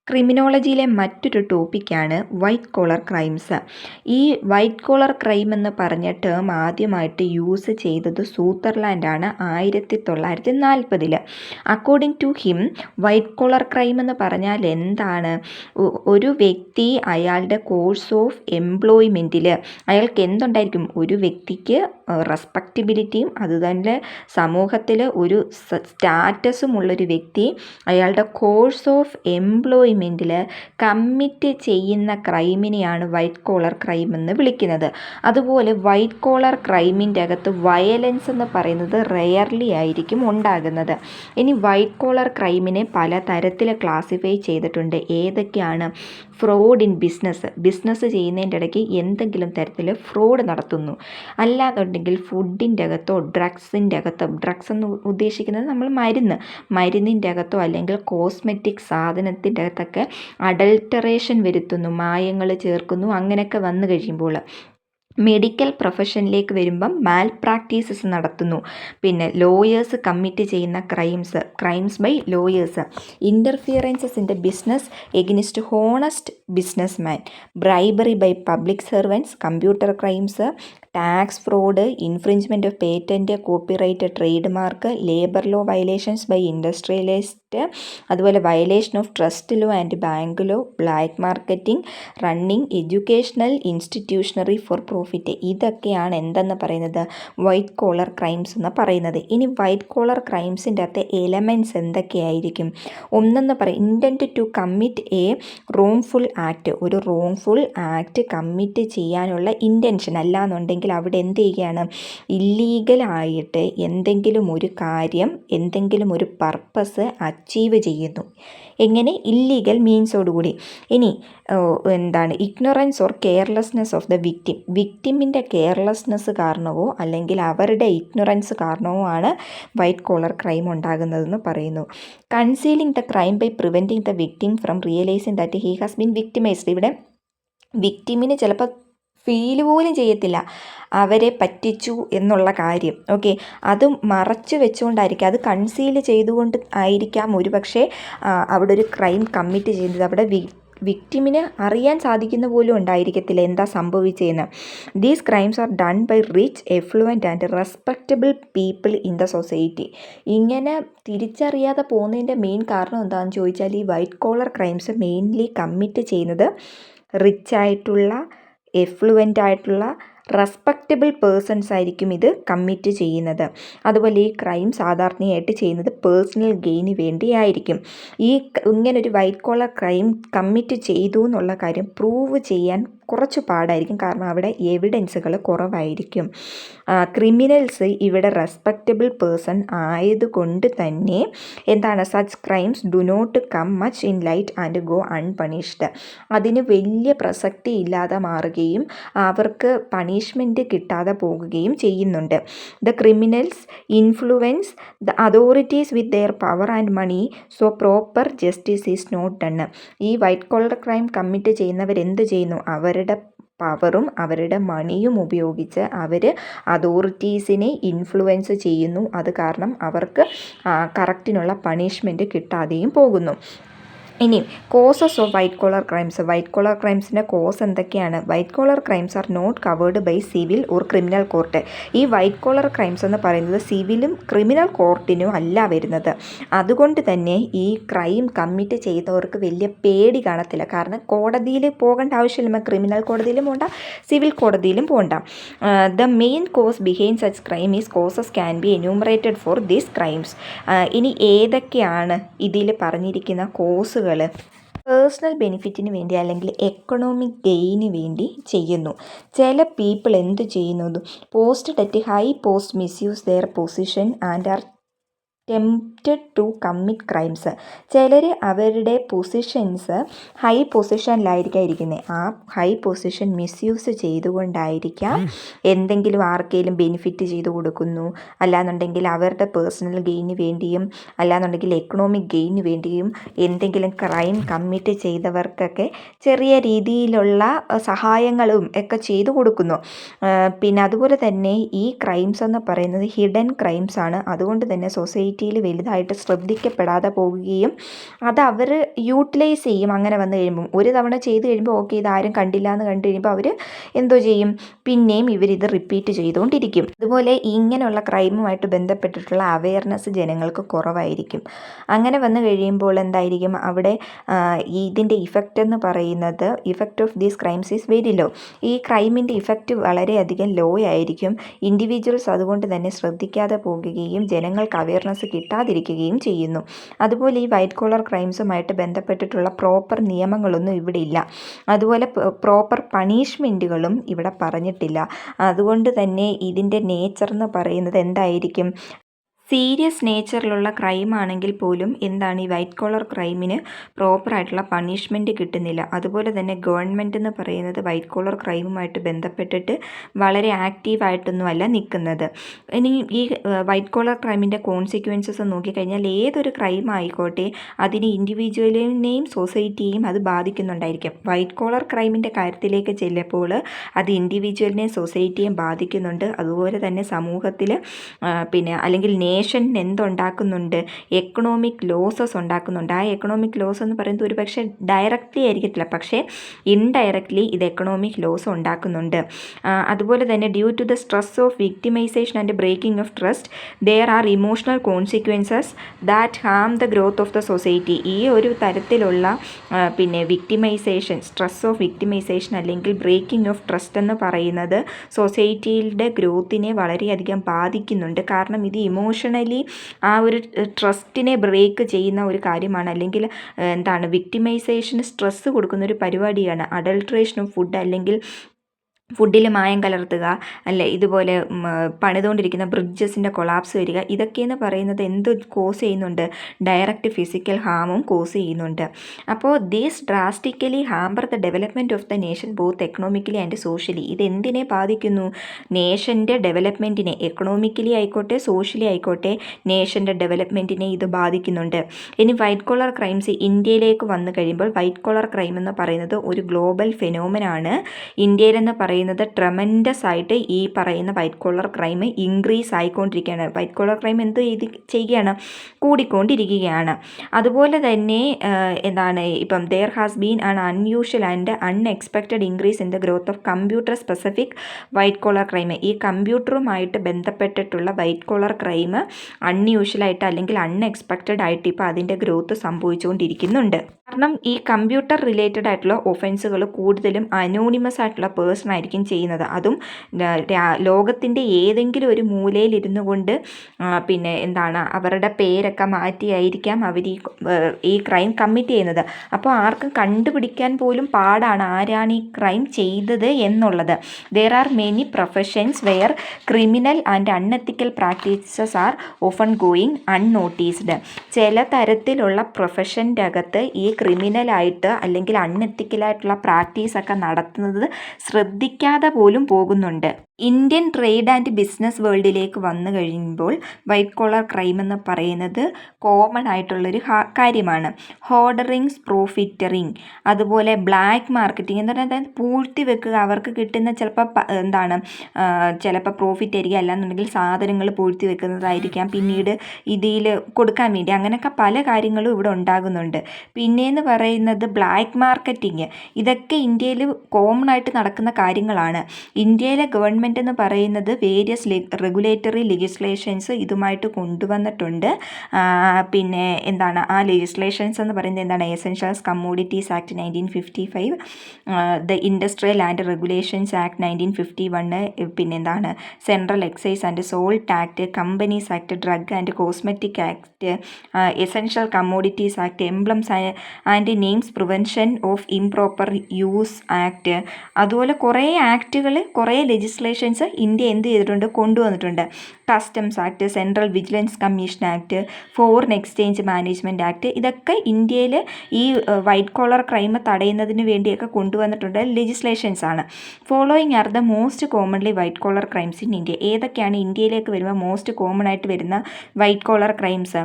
ക്രിമിനോളജിയിലെ മറ്റൊരു ടോപ്പിക്കാണ് white collar crimes. ഈ വൈറ്റ് കോളർ ക്രൈം എന്ന് പറഞ്ഞ ടേം ആദ്യമായിട്ട് യൂസ് ചെയ്തത് സൂത്തർലാൻഡാണ് 1940. According to him white collar crime എന്ന് പറഞ്ഞാൽ എന്താണ്? ഒരു വ്യക്തി അയാളുടെ കോഴ്സ് ഓഫ് എംപ്ലോയ്മെൻറ്റിൽ അയാൾക്ക് എന്തുണ്ടായിരിക്കും? ഒരു വ്യക്തിക്ക് റെസ്പെക്റ്റബിലിറ്റിയും അതുതന്നെ സമൂഹത്തിൽ ഒരു സ്റ്റാറ്റസും ഉള്ളൊരു വ്യക്തി അയാളുടെ കോഴ്സ് ഓഫ് എംപ്ലോയ്മെൻറ്റിൽ കമ്മിറ്റ് ചെയ്യുന്ന ക്രൈമിനെയാണ് വൈറ്റ് കോളർ ക്രൈം എന്ന് വിളിക്കുന്നത്. അതുപോലെ വൈറ്റ് കോളർ ക്രൈമിൻ്റെ അകത്ത് വയലൻസ് എന്ന് പറയുന്നത് റെയർലി ആയിരിക്കും ഉണ്ടാകുന്നത്. ഇനി വൈറ്റ് കോളർ ക്രൈമിനെ പല തരത്തിൽ ക്ലാസിഫൈ ചെയ്തിട്ടുണ്ട്. ഏതൊക്കെയാണ്? ഫ്രോഡ് ഇൻ ബിസിനസ് ചെയ്യുന്നതിൻ്റെ ഇടയ്ക്ക് എന്തെങ്കിലും തരത്തിൽ ഫ്രോഡ് നടത്തുന്നു, അല്ലാന്നുണ്ടെങ്കിൽ ഫുഡിൻ്റെ അകത്തോ ഡ്രഗ്സിൻ്റെ അകത്തോ, ഡ്രഗ്സ് എന്ന് ഉദ്ദേശിക്കുന്നത് നമ്മൾ മരുന്നിൻ്റെ അകത്തോ അല്ലെങ്കിൽ കോസ്മെറ്റിക് സാധനത്തിൻ്റെ അകത്തൊക്കെ അഡൾട്ടറേഷൻ വരുത്തുന്നു, മായങ്ങൾ ചേർക്കുന്നു. അങ്ങനെയൊക്കെ വന്നു കഴിയുമ്പോൾ മെഡിക്കൽ പ്രൊഫഷനിലേക്ക് വരുമ്പം മാൽ പ്രാക്ടീസസ് നടത്തുന്നു. പിന്നെ ലോയേഴ്സ് കമ്മിറ്റ് ചെയ്യുന്ന crimes by lawyers, interferences in the business against honest businessman, bribery by public servants, computer crimes, tax fraud, infringement of patent, copyright, trademark, labour law violations by industrialist, അതുപോലെ violation of trust law and bank law, black marketing, running educational institutions for profit. ഇതൊക്കെയാണ് എന്തെന്ന് പറയുന്നത്? White collar crimes എന്ന് പറയുന്നത്. ഇനി white collar ക്രൈംസിൻ്റെ അകത്തെ elements എന്തൊക്കെയായിരിക്കും? ഒന്നെന്ന് പറയും intent to commit a wrongful act. ഒരു റോങ്ഫുൾ ആക്ട് കമ്മിറ്റ് ചെയ്യാനുള്ള ഇൻറ്റൻഷൻ, അല്ലാന്നുണ്ടെങ്കിൽ അവിടെ എന്ത് ചെയ്യുകയാണ്? ഇല്ലീഗലായിട്ട് എന്തെങ്കിലും ഒരു കാര്യം, എന്തെങ്കിലും ഒരു പർപ്പസ് അച്ചീവ് ചെയ്യുന്നു. എങ്ങനെ? ഇല്ലീഗൽ മീൻസോടുകൂടി. ഇനി എന്താണ്? Ignorance or carelessness of the വിക്ടിമിൻ്റെ കെയർലെസ്നെസ് കാരണമോ അല്ലെങ്കിൽ അവരുടെ ഇഗ്നോറൻസ് കാരണമോ ആണ് വൈറ്റ് കോളർ ക്രൈം ഉണ്ടാകുന്നതെന്ന് പറയുന്നു. Concealing the crime by preventing the victim from realising that he has been victimised. ഇവിടെ വിക്ടിമിന് ചിലപ്പോൾ ഫീൽ പോലും ചെയ്യത്തില്ല അവരെ പറ്റിച്ചു എന്നുള്ള കാര്യം. ഓക്കെ, അത് മറച്ചു വെച്ചുകൊണ്ടായിരിക്കും, അത് കൺസീൽ ചെയ്തുകൊണ്ട് ആയിരിക്കാം ഒരു പക്ഷേ അവിടെ ഒരു ക്രൈം കമ്മിറ്റ് ചെയ്യുന്നത്. അവിടെ വിക്ടിമിന് അറിയാൻ സാധിക്കുന്ന പോലും ഉണ്ടായിരിക്കത്തില്ല എന്താ സംഭവിച്ചതെന്ന്. These crimes are done by rich, affluent and respectable people in the society. ഇങ്ങനെ തിരിച്ചറിയാതെ പോകുന്നതിൻ്റെ മെയിൻ കാരണം എന്താണെന്ന് ചോദിച്ചാൽ ഈ white collar crimes mainly commit ചെയ്യുന്നത് റിച്ച് ആയിട്ടുള്ള, എഫ്ലുവൻ്റ് ആയിട്ടുള്ള, റെസ്പെക്റ്റബിൾ പേഴ്സൺസ് ആയിരിക്കും ഇത് കമ്മിറ്റ് ചെയ്യുന്നത്. അതുപോലെ ഈ ക്രൈം സാധാരണയായിട്ട് ചെയ്യുന്നത് പേഴ്സണൽ ഗെയിന് വേണ്ടിയായിരിക്കും. ഇങ്ങനൊരു വൈറ്റ് കോളർ ക്രൈം കമ്മിറ്റ് ചെയ്തു എന്നുള്ള കാര്യം പ്രൂവ് ചെയ്യാൻ കുറച്ച് പാടായിരിക്കും, കാരണം അവിടെ എവിഡൻസുകൾ കുറവായിരിക്കും. ക്രിമിനൽസ് ഇവിടെ റെസ്പെക്റ്റബിൾ പേഴ്സൺ ആയതുകൊണ്ട് തന്നെ എന്താണ്, such crimes do not come much in light and go unpunished. അതിന് വലിയ പ്രസക്തി ഇല്ലാതെ മാറുകയും അവർക്ക് പണിഷ്മെൻറ്റ് കിട്ടാതെ പോകുകയും ചെയ്യുന്നുണ്ട്. The criminals influence the authorities with their power and money, so proper justice is not done. ഈ വൈറ്റ് കോളർ ക്രൈം കമ്മിറ്റ് ചെയ്യുന്നവരെന്ത് ചെയ്യുന്നു? അവരുടെ പവറും അവരുടെ മണിയും ഉപയോഗിച്ച് അവർ അതോറിറ്റീസിനെ ഇൻഫ്ലുവൻസ് ചെയ്യുന്നു. അത് കാരണം അവർക്ക് കറക്റ്റിനുള്ള പണിഷ്മെൻറ്റ് കിട്ടാതെയും പോകുന്നു. ഇനി കോസസ് ഓഫ് വൈറ്റ് കോളർ ക്രൈംസിൻ്റെ കോസ് എന്തൊക്കെയാണ്? White collar crimes are not covered by civil or criminal court. ഈ വൈറ്റ് കോളർ ക്രൈംസ് എന്ന് പറയുന്നത് സിവിലും ക്രിമിനൽ കോർട്ടിനും അല്ല വരുന്നത്. അതുകൊണ്ട് തന്നെ ഈ ക്രൈം കമ്മിറ്റ് ചെയ്തവർക്ക് വലിയ പേടി കാണത്തില്ല, കാരണം കോടതിയിൽ പോകേണ്ട ആവശ്യമില്ല. ക്രിമിനൽ കോടതിയിലും പോകണ്ട, സിവിൽ കോടതിയിലും പോകണ്ട. The main cause behind such crime is causes can be enumerated for these crimes. ഇനി ഏതൊക്കെയാണ് ഇതിൽ പറഞ്ഞിരിക്കുന്ന കോസുകൾ? പേഴ്സണൽ ബെനിഫിറ്റിന് വേണ്ടി അല്ലെങ്കിൽ എക്കണോമിക് ഗെയിന് വേണ്ടി ചെയ്യുന്നു. ചില പീപ്പിൾ എന്ത് ചെയ്യുന്നു? Post at high post misuse their position and are tempted to commit crimes. ചിലർ അവരുടെ പൊസിഷൻസ് ഹൈ പൊസിഷനിലായിരിക്കാം ഇരിക്കുന്നത്, ആ ഹൈ പൊസിഷൻ മിസ്യൂസ് ചെയ്തുകൊണ്ടായിരിക്കാം എന്തെങ്കിലും ആർക്കെങ്കിലും ബെനിഫിറ്റ് ചെയ്തു കൊടുക്കുന്നു, അല്ലാന്നുണ്ടെങ്കിൽ അവരുടെ പേഴ്സണൽ ഗെയിന് വേണ്ടിയും അല്ലാന്നുണ്ടെങ്കിൽ എക്കണോമിക് ഗെയിന് വേണ്ടിയും എന്തെങ്കിലും ക്രൈം കമ്മിറ്റ് ചെയ്തവർക്കൊക്കെ ചെറിയ രീതിയിലുള്ള സഹായങ്ങളും ഒക്കെ ചെയ്തു കൊടുക്കുന്നു. പിന്നെ അതുപോലെ തന്നെ ഈ ക്രൈംസ് എന്ന് പറയുന്നത് ഹിഡൻ ക്രൈംസ് ആണ്. അതുകൊണ്ട് തന്നെ സൊസൈറ്റി സൊസൈറ്റിയിൽ വലുതായിട്ട് ശ്രദ്ധിക്കപ്പെടാതെ പോകുകയും അത് അവർ യൂട്ടിലൈസ് ചെയ്യും. അങ്ങനെ വന്നു കഴിയുമ്പം ഒരു തവണ ചെയ്ത് കഴിയുമ്പോൾ ഓക്കെ ഇതാരും കണ്ടില്ല എന്ന് കണ്ടു കഴിയുമ്പോൾ അവർ എന്തോ ചെയ്യും, പിന്നെയും ഇവരിത് റിപ്പീറ്റ് ചെയ്തുകൊണ്ടിരിക്കും. അതുപോലെ ഇങ്ങനെയുള്ള ക്രൈമുമായിട്ട് ബന്ധപ്പെട്ടിട്ടുള്ള അവയർനെസ് ജനങ്ങൾക്ക് കുറവായിരിക്കും. അങ്ങനെ വന്നു കഴിയുമ്പോൾ എന്തായിരിക്കും അവിടെ ഇതിൻ്റെ ഇഫക്റ്റ് എന്ന് പറയുന്നത്, effect of these crimes is very low. ഈ ക്രൈമിൻ്റെ ഇഫക്റ്റ് വളരെയധികം ലോ ആയിരിക്കും. ഇൻഡിവിജ്വൽസ് അതുകൊണ്ട് തന്നെ ശ്രദ്ധിക്കാതെ പോകുകയും ജനങ്ങൾക്ക് അവയർനെസ് കിട്ടാതിരിക്കുകയും ചെയ്യുന്നു. അതുപോലെ ഈ വൈറ്റ് കോളർ ക്രൈംസുമായിട്ട് ബന്ധപ്പെട്ടിട്ടുള്ള പ്രോപ്പർ നിയമങ്ങളൊന്നും ഇവിടെ ഇല്ല. അതുപോലെ പ്രോപ്പർ പണിഷ്മെൻറ്റുകളും ഇവിടെ പറഞ്ഞിട്ടില്ല. അതുകൊണ്ട് തന്നെ ഇതിൻ്റെ നേച്ചർ എന്ന് പറയുന്നത് എന്തായിരിക്കും, സീരിയസ് നേച്ചറിലുള്ള ക്രൈം ആണെങ്കിൽ പോലും എന്താണ് ഈ വൈറ്റ് കോളർ ക്രൈമിന് പ്രോപ്പറായിട്ടുള്ള പണിഷ്മെൻറ്റ് കിട്ടുന്നില്ല. അതുപോലെ തന്നെ ഗവൺമെൻറ് എന്ന് പറയുന്നത് വൈറ്റ് കോളർ ക്രൈമുമായിട്ട് ബന്ധപ്പെട്ടിട്ട് വളരെ ആക്റ്റീവായിട്ടൊന്നുമല്ല നിൽക്കുന്നത്. ഇനി ഈ വൈറ്റ് കോളർ ക്രൈമിൻ്റെ കോൺസിക്വൻസസ് നോക്കിക്കഴിഞ്ഞാൽ ഏതൊരു ക്രൈം ആയിക്കോട്ടെ അതിന് ഇൻഡിവിജ്വലിനെയും സൊസൈറ്റിയെയും അത് ബാധിക്കുന്നുണ്ടായിരിക്കും. വൈറ്റ് കോളർ ക്രൈമിൻ്റെ കാര്യത്തിലേക്ക് ചെല്ലുമ്പോൾ അത് ഇൻഡിവിജ്വലിനെയും സൊസൈറ്റിയെയും ബാധിക്കുന്നുണ്ട്. അതുപോലെ തന്നെ സമൂഹത്തിൽ അല്ലെങ്കിൽ നേഷന് എന്തുണ്ടാക്കുന്നുണ്ട്, എക്കണോമിക് ലോസസ് ഉണ്ടാക്കുന്നുണ്ട്. ആ എക്കണോമിക് ലോസ് എന്ന് പറയുന്നത് ഒരു പക്ഷേ ഡയറക്റ്റ്ലി ആയിരിക്കത്തില്ല, പക്ഷേ ഇൻഡയറക്റ്റ്ലി ഇത് എക്കണോമിക് ലോസ് ഉണ്ടാക്കുന്നുണ്ട്. അതുപോലെ തന്നെ due to the stress of victimization and breaking of trust there are emotional consequences that harm the growth of the society. ഈ ഒരു തരത്തിലുള്ള വിക്ടിമൈസേഷൻ, സ്ട്രെസ് ഓഫ് വിക്ടിമൈസേഷൻ അല്ലെങ്കിൽ ബ്രേക്കിംഗ് ഓഫ് ട്രസ്റ്റ് എന്ന് പറയുന്നത് സൊസൈറ്റിയുടെ ഗ്രോത്തിനെ വളരെയധികം ബാധിക്കുന്നുണ്ട്. കാരണം ഇത് ഇമോഷണലി ആ ഒരു ട്രസ്റ്റിനെ ബ്രേക്ക് ചെയ്യുന്ന ഒരു കാര്യമാണ്. അല്ലെങ്കിൽ വിക്ടിമൈസേഷന് സ്ട്രെസ്സ് കൊടുക്കുന്ന ഒരു പരിപാടിയാണ് അഡൾട്രേഷൻ ഓഫ് ഫുഡ്, അല്ലെങ്കിൽ ഫുഡിൽ മായം കലർത്തുക, അല്ലെ ഇതുപോലെ പണിതുകൊണ്ടിരിക്കുന്ന ബ്രിഡ്ജസിൻ്റെ കൊളാപ്സ് വരിക. ഇതൊക്കെയെന്ന് പറയുന്നത് എന്ത് കോസ് ചെയ്യുന്നുണ്ട്, ഡയറക്റ്റ് ഫിസിക്കൽ ഹാമും കോസ് ചെയ്യുന്നുണ്ട്. അപ്പോൾ these drastically hamper the development of the nation both economically and socially. ഇത് എന്തിനെ ബാധിക്കുന്നു, നേഷൻ്റെ ഡെവലപ്മെൻറ്റിനെ, എക്കണോമിക്കലി ആയിക്കോട്ടെ സോഷ്യലി ആയിക്കോട്ടെ നേഷൻ്റെ ഡെവലപ്മെൻറ്റിനെ ഇത് ബാധിക്കുന്നുണ്ട്. ഇനി വൈറ്റ് കോളർ ക്രൈംസ് ഇന്ത്യയിലേക്ക് വന്നു കഴിയുമ്പോൾ വൈറ്റ് കോളർ ക്രൈം എന്ന് പറയുന്നത് ഒരു ഗ്ലോബൽ ഫെനോമനാണ്. ഇന്ത്യയിലെന്ന് പറയുന്നത് ട്രമൻഡസ് ആയിട്ട് ഈ പറയുന്ന വൈറ്റ് കോളർ ക്രൈം ഇൻക്രീസ് ആയിക്കൊണ്ടിരിക്കുകയാണ്. വൈറ്റ് കോളർ ക്രൈം എന്ത് ചെയ്യുകയാണ്, കൂടിക്കൊണ്ടിരിക്കുകയാണ്. അതുപോലെ തന്നെ ഇപ്പം there has been an unusual and unexpected increase in the growth of computer specific white collar crime. ഈ കമ്പ്യൂട്ടറുമായിട്ട് ബന്ധപ്പെട്ടിട്ടുള്ള വൈറ്റ് കോളർ ക്രൈം അൺയൂഷ്വലായിട്ട് അല്ലെങ്കിൽ അൺഎക്സ്പെക്റ്റഡ് ആയിട്ട് ഇപ്പോൾ അതിൻ്റെ ഗ്രോത്ത് സംഭവിച്ചുകൊണ്ടിരിക്കുന്നുണ്ട്. കാരണം ഈ കമ്പ്യൂട്ടർ റിലേറ്റഡ് ആയിട്ടുള്ള ഒഫൻസുകൾ കൂടുതലും അനോണിമസ് ആയിട്ടുള്ള പേഴ്സൺ ആയിരിക്കും ചെയ്യുന്നത്. അതും ലോകത്തിൻ്റെ ഏതെങ്കിലും ഒരു മൂലയിൽ ഇരുന്നു കൊണ്ട് അവരുടെ പേരൊക്കെ മാറ്റിയായിരിക്കാം അവർ ഈ ക്രൈം കമ്മിറ്റ് ചെയ്യുന്നത്. അപ്പോൾ ആർക്കും കണ്ടുപിടിക്കാൻ പോലും പാടാണ് ആരാണ് ഈ ക്രൈം ചെയ്തത് എന്നുള്ളത്. There are many professions where criminal and unethical practices are often going unnoticed. ചില തരത്തിലുള്ള പ്രൊഫഷൻ്റെ അകത്ത് ഈ ക്രിമിനലായിട്ട് അല്ലെങ്കിൽ അൺഎത്തിക്കലായിട്ടുള്ള പ്രാക്ടീസൊക്കെ നടത്തുന്നത് ശ്രദ്ധിക്കാതെ പോലും പോകുന്നുണ്ട്. ഇന്ത്യൻ ട്രേഡ് ആൻഡ് ബിസിനസ് വേൾഡിലേക്ക് വന്നു കഴിയുമ്പോൾ വൈറ്റ് കോളർ ക്രൈം എന്ന് പറയുന്നത് കോമൺ ആയിട്ടുള്ളൊരു കാര്യമാണ്. ഹോർഡറിങ്സ്, പ്രോഫിറ്ററിങ്, അതുപോലെ ബ്ലാക്ക് മാർക്കറ്റിംഗ് എന്ന് പറഞ്ഞാൽ പൂഴ്ത്തി വെക്കുക. അവർക്ക് കിട്ടുന്ന ചിലപ്പോൾ പ്രോഫിറ്റ് ആയിരിക്കും, അല്ലാന്നുണ്ടെങ്കിൽ സാധനങ്ങൾ പൂഴ്ത്തി വെക്കുന്നതായിരിക്കാം, പിന്നീട് ഇതിൽ കൊടുക്കാൻ വേണ്ടി. അങ്ങനെയൊക്കെ പല കാര്യങ്ങളും ഇവിടെ ഉണ്ടാകുന്നുണ്ട്. പിന്നെയെന്ന് പറയുന്നത് ബ്ലാക്ക് മാർക്കറ്റിംഗ്. ഇതൊക്കെ ഇന്ത്യയിൽ കോമൺ ആയിട്ട് നടക്കുന്ന കാര്യങ്ങളാണ്. ഇന്ത്യയിലെ ഗവൺമെൻറ് എന്ന് പറയുന്നത് വേരിയസ് റെഗുലേറ്ററി ലെജിസ്ലേഷൻസ് ഇതുമായിട്ട് കൊണ്ടുവന്നിട്ടുണ്ട്. ആ ലെജിസ്ലേഷൻസ് എന്ന് പറയുന്നത് essentials commodities act 1955, the industrial and regulations act 1951, central excise and salt act, companies act, drug and cosmetic act, essential commodities act, emblems and names prevention of improper use act. അതുപോലെ കുറേ ആക്റ്റുകൾ, കുറേ legislations India എന്ത് ചെയ്തിട്ടുണ്ട്, കൊണ്ടുവന്നിട്ടുണ്ട്. Customs act, central vigilance commission act, foreign exchange management act, ഇതൊക്കെ ഇന്ത്യയിൽ ഈ white collar crime തടയുന്നതിന് വേണ്ടിയൊക്കെ കൊണ്ടുവന്നിട്ടുണ്ട് ലെജിസ്ലേഷൻസ് ആണ്. Following are the most commonly white collar crimes in India. ഏതൊക്കെയാണ് ഇന്ത്യയിലേക്ക് വരുമ്പോൾ മോസ്റ്റ് കോമൺ ആയിട്ട് വരുന്ന വൈറ്റ് കോളർ ക്രൈംസ്?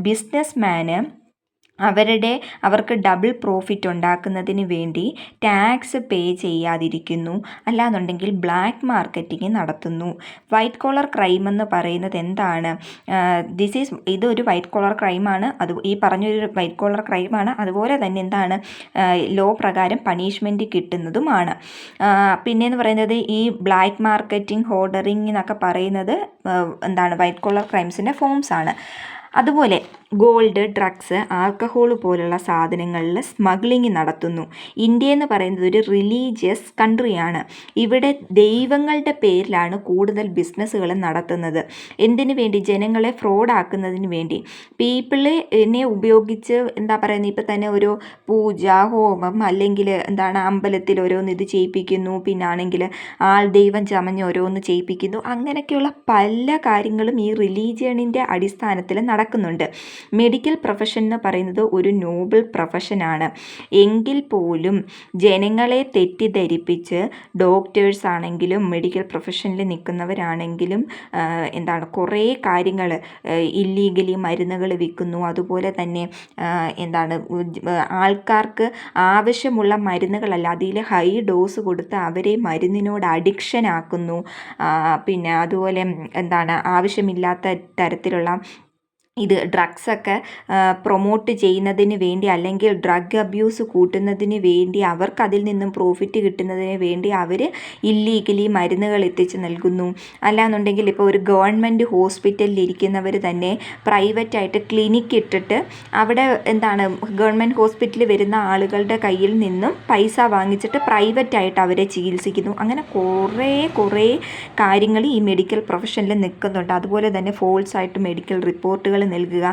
ബിസിനസ് മാന് അവർക്ക് ഡബിൾ പ്രോഫിറ്റ് ഉണ്ടാക്കുന്നതിന് വേണ്ടി ടാക്സ് പേ ചെയ്യാതിരിക്കുന്നു, അല്ലാന്നുണ്ടെങ്കിൽ ബ്ലാക്ക് മാർക്കറ്റിംഗ് നടത്തുന്നു. വൈറ്റ് കോളർ ക്രൈം എന്ന് പറയുന്നത് എന്താണ്? ഇതൊരു വൈറ്റ് കോളർ ക്രൈമാണ്. ഈ പറഞ്ഞൊരു വൈറ്റ് കോളർ ക്രൈമാണ്. അതുപോലെ തന്നെ എന്താണ്, ലോ പ്രകാരം പണിഷ്മെൻറ്റ് കിട്ടുന്നതുമാണ്. പിന്നെയെന്ന് പറയുന്നത് ഈ ബ്ലാക്ക് മാർക്കറ്റിംഗ്, ഹോർഡറിങ് എന്നൊക്കെ പറയുന്നത് എന്താണ്, വൈറ്റ് കോളർ ക്രൈംസിൻ്റെ ഫോംസ് ആണ്. അതുപോലെ ഗോൾഡ്, ഡ്രഗ്സ്, ആൽക്കഹോൾ പോലുള്ള സാധനങ്ങളിൽ സ്മഗ്ലിംഗ് നടത്തുന്നു. ഇന്ത്യ എന്ന് പറയുന്നത് ഒരു റിലീജിയസ് കൺട്രിയാണ്. ഇവിടെ ദൈവങ്ങളുടെ പേരിലാണ് കൂടുതൽ ബിസിനസ്സുകൾ നടത്തുന്നത്. എന്തിനു വേണ്ടി? ജനങ്ങളെ ഫ്രോഡാക്കുന്നതിന് വേണ്ടി. പീപ്പിളിനെ ഉപയോഗിച്ച് എന്താ പറയുന്നത്, ഇപ്പം തന്നെ ഒരു പൂജ, ഹോമം, അല്ലെങ്കിൽ എന്താണ് അമ്പലത്തിൽ ഓരോന്ന് ഇത് ചെയ്യിപ്പിക്കുന്നു, പിന്നാണെങ്കിൽ ദൈവം ചമഞ്ഞ് ഓരോന്ന് ചെയ്യിപ്പിക്കുന്നു. അങ്ങനെയൊക്കെയുള്ള പല കാര്യങ്ങളും ഈ റിലീജിയണിൻ്റെ അടിസ്ഥാനത്തിൽ നടക്കുന്നുണ്ട്. മെഡിക്കൽ പ്രൊഫഷൻ എന്ന് പറയുന്നത് ഒരു നോബിൾ പ്രൊഫഷനാണ്. എങ്കിൽ പോലും ജനങ്ങളെ തെറ്റിദ്ധരിപ്പിച്ച് ഡോക്ടേഴ്സ് ആണെങ്കിലും മെഡിക്കൽ പ്രൊഫഷനിൽ നിൽക്കുന്നവരാണെങ്കിലും എന്താണ് കുറേ കാര്യങ്ങൾ ഇല്ലീഗലി മരുന്നുകൾ വിൽക്കുന്നു. അതുപോലെ തന്നെ എന്താണ് ആൾക്കാർക്ക് ആവശ്യമുള്ള മരുന്നുകളല്ല, അതിൽ ഹൈ ഡോസ് കൊടുത്ത് അവരെ മരുന്നിനോട് അഡിക്ഷൻ ആക്കുന്നു. പിന്നെ അതുപോലെ എന്താണ് ആവശ്യമില്ലാത്ത തരത്തിലുള്ള ഡ്രഗ്സൊക്കെ പ്രൊമോട്ട് ചെയ്യുന്നതിന് വേണ്ടി, അല്ലെങ്കിൽ ഡ്രഗ് അബ്യൂസ് കൂട്ടുന്നതിന് വേണ്ടി, അവർക്ക് അതിൽ നിന്നും പ്രോഫിറ്റ് കിട്ടുന്നതിന് വേണ്ടി അവർ ഇല്ലീഗലി മരുന്നുകൾ എത്തിച്ച് നൽകുന്നു. അല്ലാന്നുണ്ടെങ്കിൽ ഇപ്പോൾ ഒരു ഗവൺമെൻറ് ഹോസ്പിറ്റലിൽ ഇരിക്കുന്നവർ തന്നെ പ്രൈവറ്റായിട്ട് ക്ലിനിക്ക് ഇട്ടിട്ട് അവിടെ എന്താണ് ഗവൺമെൻറ് ഹോസ്പിറ്റലിൽ വരുന്ന ആളുകളുടെ കയ്യിൽ നിന്നും പൈസ വാങ്ങിച്ചിട്ട് പ്രൈവറ്റായിട്ട് അവരെ ചികിത്സിക്കുന്നു. അങ്ങനെ കുറേ കാര്യങ്ങൾ ഈ മെഡിക്കൽ പ്രൊഫഷനിൽ നിൽക്കുന്നുണ്ട്. അതുപോലെ തന്നെ ഫോൾസ് ആയിട്ട് മെഡിക്കൽ റിപ്പോർട്ടുകൾ നൽകുക,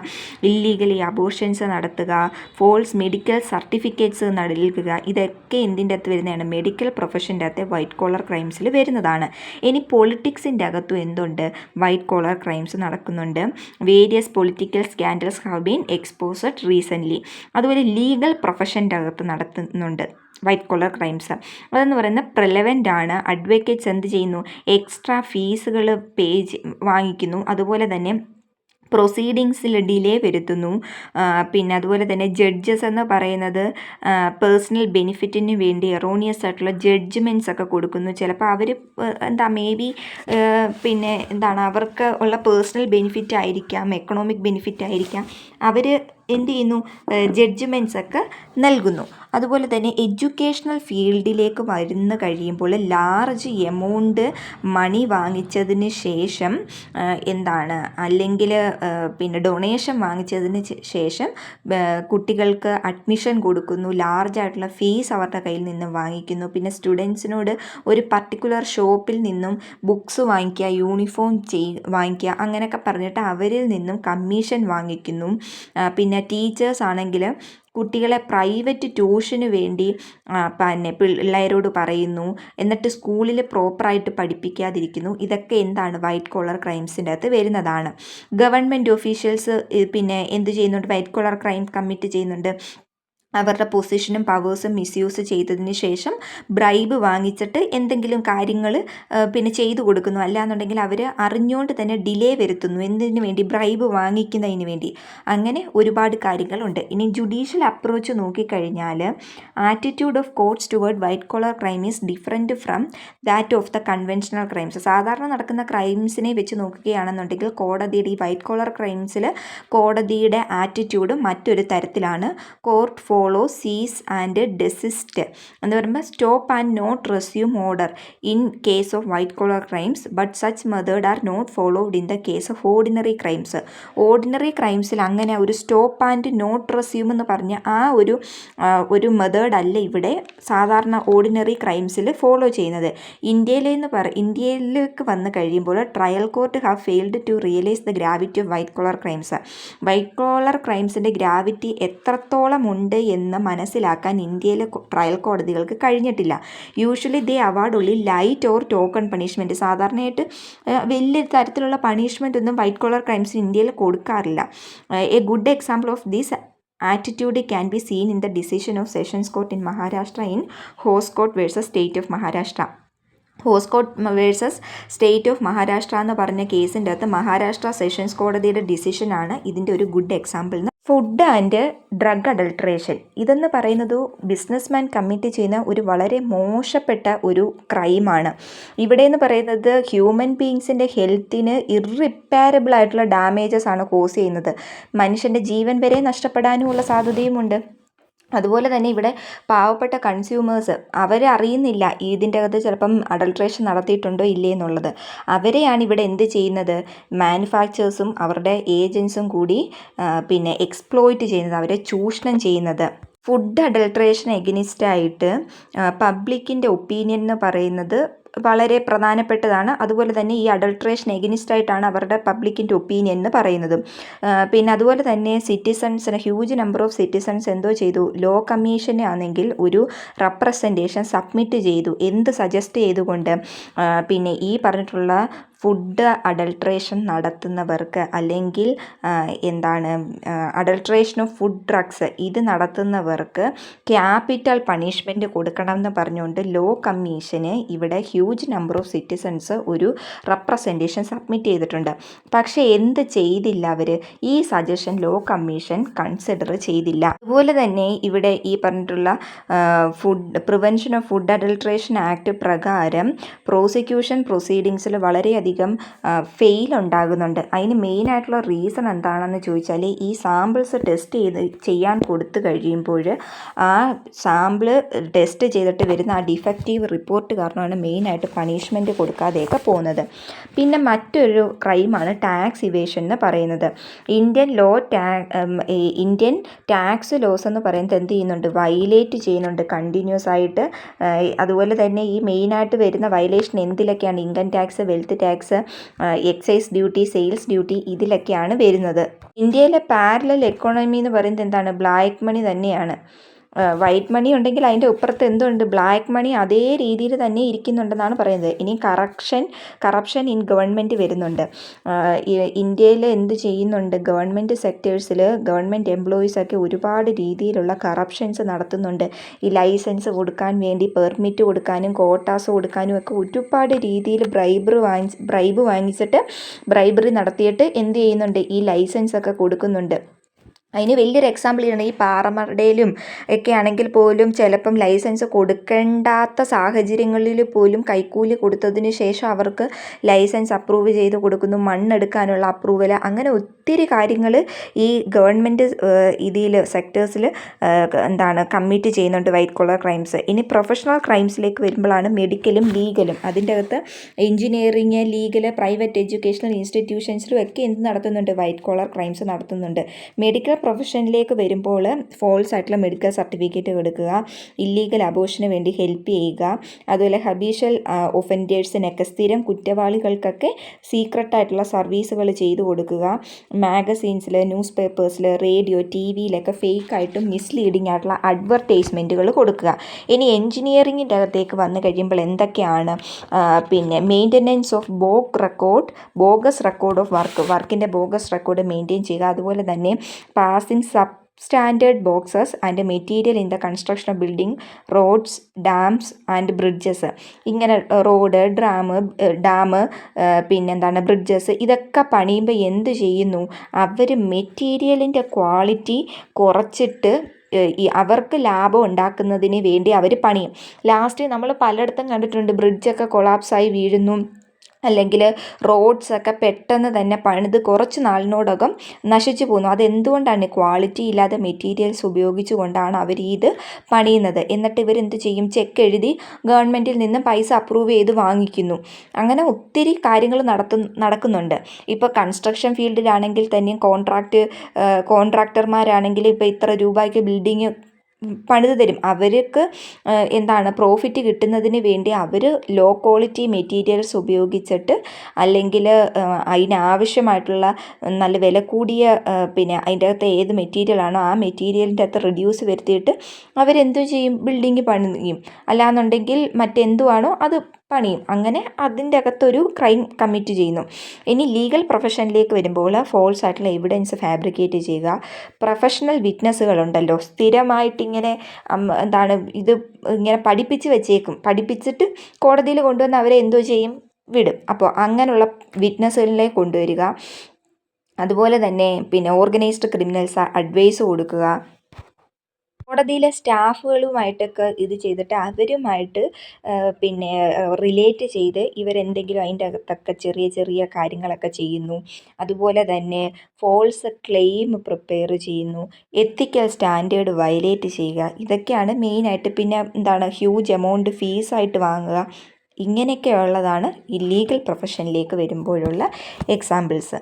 ഇല്ലീഗലി അബോർഷൻസ് നടത്തുക, ഫോൾസ് മെഡിക്കൽ സർട്ടിഫിക്കറ്റ്സ് നൽകുക. ഇതൊക്കെ എന്തിൻ്റെ അകത്ത് വരുന്നതാണ്? മെഡിക്കൽ പ്രൊഫഷൻ്റെ അകത്ത് വൈറ്റ് കോളർ ക്രൈംസിൽ വരുന്നതാണ്. ഇനി പൊളിറ്റിക്സിൻ്റെ അകത്തും എന്തുണ്ട്? വൈറ്റ് കോളർ ക്രൈംസ് നടക്കുന്നുണ്ട്. Various political scandals have been exposed recently. അതുപോലെ ലീഗൽ പ്രൊഫഷൻ്റെ അകത്ത് നടത്തുന്നുണ്ട് വൈറ്റ് കോളർ ക്രൈംസ്. അതെന്ന് പറയുന്നത് പ്രിലവൻ്റ് ആണ്. അഡ്വക്കേറ്റ്സ് എന്ത് ചെയ്യുന്നു? എക്സ്ട്രാ ഫീസുകൾ വാങ്ങിക്കുന്നു. അതുപോലെ തന്നെ പ്രൊസീഡിങ്സിൽ ഡിലേ വരുത്തുന്നു. പിന്നെ അതുപോലെ തന്നെ ജഡ്ജസ് എന്ന് പറയുന്നത് പേഴ്സണൽ ബെനിഫിറ്റിന് വേണ്ടി എറോണിയസ് ആയിട്ടുള്ള ജഡ്ജ്മെൻറ്റ്സ് ഒക്കെ കൊടുക്കുന്നു. ചിലപ്പോൾ അവർ പിന്നെ അവർക്ക് ഉള്ള പേഴ്സണൽ ബെനിഫിറ്റ് ആയിരിക്കാം, എക്കണോമിക് ബെനിഫിറ്റ് ആയിരിക്കാം, അവർ എന്ത് ചെയ്യുന്നു? ജഡ്ജ്മെൻറ്റ്സ് ഒക്കെ നൽകുന്നു. അതുപോലെ തന്നെ എഡ്യൂക്കേഷണൽ ഫീൽഡിലേക്ക് വരുന്ന കഴിയുമ്പോൾ ലാർജ് എമൗണ്ട് മണി വാങ്ങിച്ചതിന് ശേഷം അല്ലെങ്കിൽ പിന്നെ ഡൊണേഷൻ വാങ്ങിച്ചതിന് ശേഷം കുട്ടികൾക്ക് അഡ്മിഷൻ കൊടുക്കുന്നു. ലാർജ് ആയിട്ടുള്ള ഫീസ് അവരുടെ കയ്യിൽ നിന്നും വാങ്ങിക്കുന്നു. പിന്നെ സ്റ്റുഡൻസിനോട് ഒരു പർട്ടിക്കുലർ ഷോപ്പിൽ നിന്നും ബുക്സ് വാങ്ങിക്കുക, യൂണിഫോം വാങ്ങിക്കുക, അങ്ങനെയൊക്കെ പറഞ്ഞിട്ട് അവരിൽ നിന്നും കമ്മീഷൻ വാങ്ങിക്കുന്നു. പിന്നെ ടീച്ചേഴ്സ് ആണെങ്കിൽ കുട്ടികളെ പ്രൈവറ്റ് ട്യൂഷന് വേണ്ടി പിന്നെ പിള്ളേരോട് പറയുന്നു, എന്നിട്ട് സ്കൂളിൽ പ്രോപ്പറായിട്ട് പഠിപ്പിക്കാതിരിക്കുന്നു. ഇതൊക്കെ എന്താണ്? വൈറ്റ് കോളർ ക്രൈംസിൻ്റെ അകത്ത് വരുന്നതാണ്. ഗവൺമെൻറ് ഒഫീഷ്യൽസ് പിന്നെ എന്ത് ചെയ്യുന്നുണ്ട്? വൈറ്റ് കോളർ ക്രൈം കമ്മിറ്റ് ചെയ്യുന്നുണ്ട്. അവരുടെ പൊസിഷനും പവേഴ്സും മിസ്യൂസ് ചെയ്തതിന് ശേഷം ബ്രൈബ് വാങ്ങിച്ചിട്ട് എന്തെങ്കിലും കാര്യങ്ങൾ പിന്നെ ചെയ്തു കൊടുക്കുന്നു. അല്ലാന്നുണ്ടെങ്കിൽ അവർ അറിഞ്ഞുകൊണ്ട് തന്നെ ഡിലേ വരുത്തുന്നു. എന്തിനു വേണ്ടി? ബ്രൈബ് വാങ്ങിക്കുന്നതിന് വേണ്ടി. അങ്ങനെ ഒരുപാട് കാര്യങ്ങളുണ്ട്. ഇനി ജുഡീഷ്യൽ അപ്രോച്ച് നോക്കിക്കഴിഞ്ഞാൽ attitude of courts toward white collar crime is different from that of the conventional crimes. സാധാരണ നടക്കുന്ന ക്രൈംസിനെ വെച്ച് നോക്കുകയാണെന്നുണ്ടെങ്കിൽ കോടതിയുടെ ഈ വൈറ്റ് കോളർ ക്രൈംസിൽ കോടതിയുടെ ആറ്റിറ്റ്യൂഡ് മറ്റൊരു തരത്തിലാണ്. Court follow, cease and desist എന്ന് പറയുമ്പോൾ stop and not resume order in case of white collar crimes, but such method are not followed in the case of ordinary crimes. Ordinary ക്രൈംസിൽ അങ്ങനെ ഒരു stop and not resume എന്ന് പറഞ്ഞ ഒരു method അല്ല ഇവിടെ സാധാരണ ഓർഡിനറി ക്രൈംസിൽ ഫോളോ ചെയ്യുന്നത്. ഇന്ത്യയിലേക്ക് വന്നു കഴിയുമ്പോൾ trial court have failed to realise the gravity of white collar crimes. White collar ക്രൈംസിൻ്റെ ഗ്രാവിറ്റി എത്രത്തോളം ഉണ്ട് എന്ന് മനസ്സിലാക്കാൻ ഇന്ത്യയിലെ ട്രയൽ കോടതികൾക്ക് കഴിഞ്ഞിട്ടില്ല. Usually they award only light or token punishment. സാധാരണയായിട്ട് വലിയ തരത്തിലുള്ള പണിഷ്മെൻ്റ് ഒന്നും വൈറ്റ് കോളർ ക്രൈംസിന് ഇന്ത്യയിൽ കൊടുക്കാറില്ല. A good example of this attitude can be seen in the decision of Sessions Court in Maharashtra in Hoskote versus State of Maharashtra. Hoskote versus state of Maharashtra എന്ന് പറഞ്ഞ കേസിൻ്റെ അകത്ത് മഹാരാഷ്ട്ര സെഷൻസ് കോടതിയുടെ ഡിസിഷനാണ് ഇതിൻ്റെ ഒരു ഗുഡ് എക്സാമ്പിൾ എന്ന് ഫുഡ് ആൻഡ് ഡ്രഗ് അഡൾട്രേഷൻ ഇതെന്ന് പറയുന്നത് ബിസിനസ്മാൻ കമ്മിറ്റ് ചെയ്യുന്ന ഒരു വളരെ മോശപ്പെട്ട ഒരു ക്രൈമാണ്. ഇവിടെ എന്ന് പറയുന്നത് ഹ്യൂമൻ ബീങ്സിൻ്റെ ഹെൽത്തിന് ഇറിപ്പയറബിൾ ആയിട്ടുള്ള ഡാമേജസ് ആണ് കോസ് ചെയ്യുന്നത്. മനുഷ്യൻ്റെ ജീവൻ വരെ നഷ്ടപ്പെടാനുമുള്ള സാധ്യതയുമുണ്ട്. അതുപോലെ തന്നെ ഇവിടെ പാവപ്പെട്ട കൺസ്യൂമേഴ്സ് അറിയുന്നില്ല ഇതിൻ്റെ അകത്ത് ചിലപ്പം അഡൾട്രേഷൻ നടത്തിയിട്ടുണ്ടോ ഇല്ലേ എന്നുള്ളത്. അവരെയാണ് ഇവിടെ എന്ത് ചെയ്യുന്നത്, മാനുഫാക്ചേഴ്സും അവരുടെ ഏജൻസും കൂടി പിന്നെ എക്സ്പ്ലോയിറ്റ് ചെയ്യുന്നത്, അവരെ ചൂഷണം ചെയ്യുന്നത്. ഫുഡ് അഡൾട്രേഷൻ എഗനിസ്റ്റായിട്ട് പബ്ലിക്കിൻ്റെ ഒപ്പീനിയൻ എന്ന് പറയുന്നത് വളരെ പ്രധാനപ്പെട്ടതാണ്. അതുപോലെ തന്നെ ഈ അഡൾട്രേഷൻ എഗനിസ്റ്റായിട്ടാണ് അവരുടെ പബ്ലിക്കിൻ്റെ ഒപ്പീനിയൻ എന്ന് പറയുന്നതും. പിന്നെ അതുപോലെ തന്നെ സിറ്റിസൺസിന് ഹ്യൂജ് നമ്പർ ഓഫ് സിറ്റിസൺസ് എന്തോ ചെയ്തു, ലോ കമ്മീഷനെ ആണെങ്കിൽ ഒരു റെപ്രസെൻറ്റേഷൻ സബ്മിറ്റ് ചെയ്തു. എന്ത് സജസ്റ്റ് ചെയ്തുകൊണ്ട് പിന്നെ ഈ പറഞ്ഞിട്ടുള്ള ഫുഡ് അഡൾട്രേഷൻ നടത്തുന്നവർക്ക് അല്ലെങ്കിൽ അഡൾട്രേഷൻ ഓഫ് ഫുഡ് ഡ്രഗ്സ് ഇത് നടത്തുന്നവർക്ക് ക്യാപിറ്റൽ പണിഷ്മെൻറ്റ് കൊടുക്കണമെന്ന് പറഞ്ഞുകൊണ്ട് ലോ കമ്മീഷന് ഇവിടെ ഹ്യൂജ് നമ്പർ ഓഫ് സിറ്റിസൺസ് ഒരു റെപ്രസെൻറ്റേഷൻ സബ്മിറ്റ് ചെയ്തിട്ടുണ്ട്. പക്ഷേ എന്ത് ചെയ്തില്ല അവർ, ഈ സജഷൻ ലോ കമ്മീഷൻ കൺസിഡർ ചെയ്തില്ല. അതുപോലെ തന്നെ ഇവിടെ ഈ പറഞ്ഞിട്ടുള്ള prevention of food adulteration act പ്രകാരം പ്രോസിക്യൂഷൻ പ്രൊസീഡിങ്സിൽ വളരെയധികം ഫെയിൽ ഉണ്ടാകുന്നുണ്ട്. അതിന് മെയിനായിട്ടുള്ള റീസൺ എന്താണെന്ന് ചോദിച്ചാൽ ഈ സാമ്പിൾസ് ടെസ്റ്റ് ചെയ്യാൻ കൊടുത്തു കഴിയുമ്പോൾ ആ സാമ്പിൾ ടെസ്റ്റ് ചെയ്തിട്ട് വരുന്ന ആ ഡിഫക്റ്റീവ് റിപ്പോർട്ട് കാരണമാണ് മെയിനായിട്ട് പണിഷ്മെൻറ്റ് കൊടുക്കാതെയൊക്കെ പോകുന്നത്. പിന്നെ മറ്റൊരു ക്രൈമാണ് ടാക്സ് ഇവേഷൻ എന്ന് പറയുന്നത്. ഇന്ത്യൻ ടാക്സ് ലോസ് എന്ന് പറയുന്നത് എന്ത് ചെയ്യുന്നുണ്ട്, വയലേറ്റ് ചെയ്യുന്നുണ്ട് കണ്ടിന്യൂസ് ആയിട്ട്. അതുപോലെ തന്നെ ഈ മെയിനായിട്ട് വരുന്ന വയലേഷൻ എന്തിലൊക്കെയാണ്, income tax, wealth tax, excise duty, sales duty ഇതിലൊക്കെയാണ് വരുന്നത്. ഇന്ത്യയിലെ പാരലൽ എക്കോണമി എന്ന് പറയുന്നത് എന്താണ്, ബ്ലാക്ക് മണി തന്നെയാണ്. വൈറ്റ് മണി ഉണ്ടെങ്കിൽ അതിൻ്റെ ഇപ്പുറത്ത് എന്തുണ്ട്, ബ്ലാക്ക് മണി അതേ രീതിയിൽ തന്നെ ഇരിക്കുന്നുണ്ടെന്നാണ് പറയുന്നത്. ഇനി കറപ്ഷൻ ഇൻ ഗവൺമെൻറ് വരുന്നുണ്ട്. ഇന്ത്യയിൽ എന്ത് ചെയ്യുന്നുണ്ട്, ഗവൺമെൻറ് സെക്ടേഴ്സിൽ ഗവൺമെൻറ് എംപ്ലോയീസൊക്കെ ഒരുപാട് രീതിയിലുള്ള കറപ്ഷൻസ് നടത്തുന്നുണ്ട്. ഈ ലൈസൻസ് കൊടുക്കാൻ വേണ്ടി പെർമിറ്റ് കൊടുക്കാനും കോട്ടാസ് കൊടുക്കാനും ഒക്കെ ഒരുപാട് രീതിയിൽ ബ്രൈബ് വാങ്ങിച്ചിട്ട് ബ്രൈബറി നടത്തിയിട്ട് എന്ത് ചെയ്യുന്നുണ്ട്, ഈ ലൈസൻസ് ഒക്കെ കൊടുക്കുന്നുണ്ട്. അതിന് വലിയൊരു എക്സാമ്പിൾ ആണ് ഈ പാറമടയിലും ഒക്കെ ആണെങ്കിൽ പോലും ചിലപ്പം ലൈസൻസ് കൊടുക്കേണ്ടാത്ത സാഹചര്യങ്ങളിൽ പോലും കൈക്കൂലി കൊടുത്തതിന് ശേഷം അവർക്ക് ലൈസൻസ് അപ്രൂവ് ചെയ്ത് കൊടുക്കുന്നു, മണ്ണെടുക്കാനുള്ള അപ്രൂവൽ, അങ്ങനെ ഒത്തിരി കാര്യങ്ങൾ ഈ ഗവൺമെൻറ് സെക്ടേഴ്സിൽ കമ്മിറ്റ് ചെയ്യുന്നുണ്ട് വൈറ്റ് കോളർ ക്രൈംസ്. ഇനി പ്രൊഫഷണൽ ക്രൈംസിലേക്ക് വരുമ്പോഴാണ് മെഡിക്കലും ലീഗലും. അതിൻ്റെ അകത്ത് എഞ്ചിനീയറിങ്, ലീഗൽ, പ്രൈവറ്റ് എഡ്യൂക്കേഷണൽ ഇൻസ്റ്റിറ്റ്യൂഷൻസിലും ഒക്കെ എന്ത് നടത്തുന്നുണ്ട്, വൈറ്റ് കോളർ ക്രൈംസ് നടത്തുന്നുണ്ട്. മെഡിക്കൽ പ്രൊഫഷനിലേക്ക് വരുമ്പോൾ ഫോൾസ് ആയിട്ടുള്ള മെഡിക്കൽ സർട്ടിഫിക്കറ്റ് കൊടുക്കുക, ഇല്ലീഗൽ അബോർഷന് വേണ്ടി ഹെൽപ്പ് ചെയ്യുക, അതുപോലെ ഹബീഷ്യൽ ഒഫൻഡേഴ്സിനൊക്കെ സ്ഥിരം കുറ്റവാളികൾക്കൊക്കെ സീക്രട്ടായിട്ടുള്ള സർവീസുകൾ ചെയ്തു കൊടുക്കുക, മാഗസീൻസിൽ, ന്യൂസ് പേപ്പേഴ്സിൽ, റേഡിയോ, TV-യിലൊക്കെ ഫേക്കായിട്ടും മിസ്ലീഡിംഗ് ആയിട്ടുള്ള അഡ്വർടൈസ്മെൻറ്റുകൾ കൊടുക്കുക. ഇനി എൻജിനീയറിങ്ങിൻ്റെ അകത്തേക്ക് വന്നു കഴിയുമ്പോൾ എന്തൊക്കെയാണ്, പിന്നെ maintenance of bogus record of വർക്കിൻ്റെ ബോഗസ് റെക്കോർഡ് മെയിൻറ്റെയിൻ ചെയ്യുക. അതുപോലെ തന്നെ passing substandard boxes and material in the construction of building, roads, dams and bridges. ഇങ്ങനെ റോഡ്, ഡാം, പിന്നെന്താണ് ബ്രിഡ്ജസ്, ഇതൊക്കെ പണിയുമ്പോൾ എന്ത് ചെയ്യുന്നു, അവർ മെറ്റീരിയലിൻ്റെ ക്വാളിറ്റി കുറച്ചിട്ട് അവർക്ക് ലാഭം ഉണ്ടാക്കുന്നതിന് വേണ്ടി അവർ പണിയും. ലാസ്റ്റ് നമ്മൾ പലയിടത്തും കണ്ടിട്ടുണ്ട്, ബ്രിഡ്ജൊക്കെ കൊളാപ്സായി വീഴുന്നു, അല്ലെങ്കിൽ റോഡ്സൊക്കെ പെട്ടെന്ന് തന്നെ പണിത് കുറച്ച് നാളിനോടകം നശിച്ചു പോകുന്നു. അതെന്തുകൊണ്ടാണ്, ക്വാളിറ്റി ഇല്ലാതെ മെറ്റീരിയൽസ് ഉപയോഗിച്ചുകൊണ്ടാണ് അവർ ഇത് പണിയുന്നത്. എന്നിട്ട് ഇവരെന്ത് ചെയ്യും, ചെക്ക് എഴുതി ഗവൺമെൻറ്റിൽ നിന്ന് പൈസ അപ്രൂവ് ചെയ്ത് വാങ്ങിക്കുന്നു. അങ്ങനെ ഒത്തിരി കാര്യങ്ങൾ നടക്കുന്നുണ്ട്. ഇപ്പോൾ കൺസ്ട്രക്ഷൻ ഫീൽഡിലാണെങ്കിൽ തന്നെ കോൺട്രാക്ടർമാരാണെങ്കിൽ ഇപ്പോൾ ഇത്ര രൂപയ്ക്ക് ബിൽഡിങ് പണിത് തരും. അവർക്ക് പ്രോഫിറ്റ് കിട്ടുന്നതിന് വേണ്ടി അവർ ലോ ക്വാളിറ്റി മെറ്റീരിയൽസ് ഉപയോഗിച്ചിട്ട്, അല്ലെങ്കിൽ അതിനാവശ്യമായിട്ടുള്ള നല്ല വില കൂടിയ പിന്നെ അതിൻ്റെ അകത്ത് ഏത് മെറ്റീരിയലാണോ ആ മെറ്റീരിയലിൻ്റെ അകത്ത് റിഡ്യൂസ് വരുത്തിയിട്ട് അവരെന്തു ചെയ്യും, ബിൽഡിങ് പണിയും. അല്ലാന്നുണ്ടെങ്കിൽ മറ്റെന്തുവാണോ അത് പണിയും. അങ്ങനെ അതിൻ്റെ അകത്തൊരു ക്രൈം കമ്മിറ്റ് ചെയ്യുന്നു. ഇനി ലീഗൽ പ്രൊഫഷനിലേക്ക് വരുമ്പോൾ ഫോൾസ് ആയിട്ടുള്ള എവിഡൻസ് ഫാബ്രിക്കേറ്റ് ചെയ്യുക. പ്രൊഫഷണൽ വിറ്റ്നസ്സുകളുണ്ടല്ലോ, സ്ഥിരമായിട്ടിങ്ങനെ ഇത് ഇങ്ങനെ പഠിപ്പിച്ചിട്ട് കോടതിയിൽ കൊണ്ടുവന്ന് അവരെ എന്തോ ചെയ്യും, വിടും. അപ്പോൾ അങ്ങനെയുള്ള വിറ്റ്നസ്സുകളിലേക്ക് കൊണ്ടുവരിക. അതുപോലെ തന്നെ പിന്നെ ഓർഗനൈസ്ഡ് ക്രിമിനൽസ് അഡ്വൈസ് കൊടുക്കുക, കോടതിയിലെ സ്റ്റാഫുകളുമായിട്ടൊക്കെ ഇത് ചെയ്തിട്ട് അവരുമായിട്ട് പിന്നെ റിലേറ്റ് ചെയ്ത് ഇവരെന്തെങ്കിലും അതിൻ്റെ അകത്തൊക്കെ ചെറിയ ചെറിയ കാര്യങ്ങളൊക്കെ ചെയ്യുന്നു. അതുപോലെ തന്നെ ഫോൾസ് ക്ലെയിം പ്രിപ്പയർ ചെയ്യുന്നു, എത്തിക്കൽ സ്റ്റാൻഡേർഡ് വയലേറ്റ് ചെയ്യുക, ഇതൊക്കെയാണ് മെയിനായിട്ട്. പിന്നെ എന്താണ്, ഹ്യൂജ് എമൗണ്ട് ഫീസായിട്ട് വാങ്ങുക, ഇങ്ങനെയൊക്കെ ഉള്ളതാണ് ഈ ലീഗൽ പ്രൊഫഷനിലേക്ക് വരുമ്പോഴുള്ള എക്സാമ്പിൾസ്.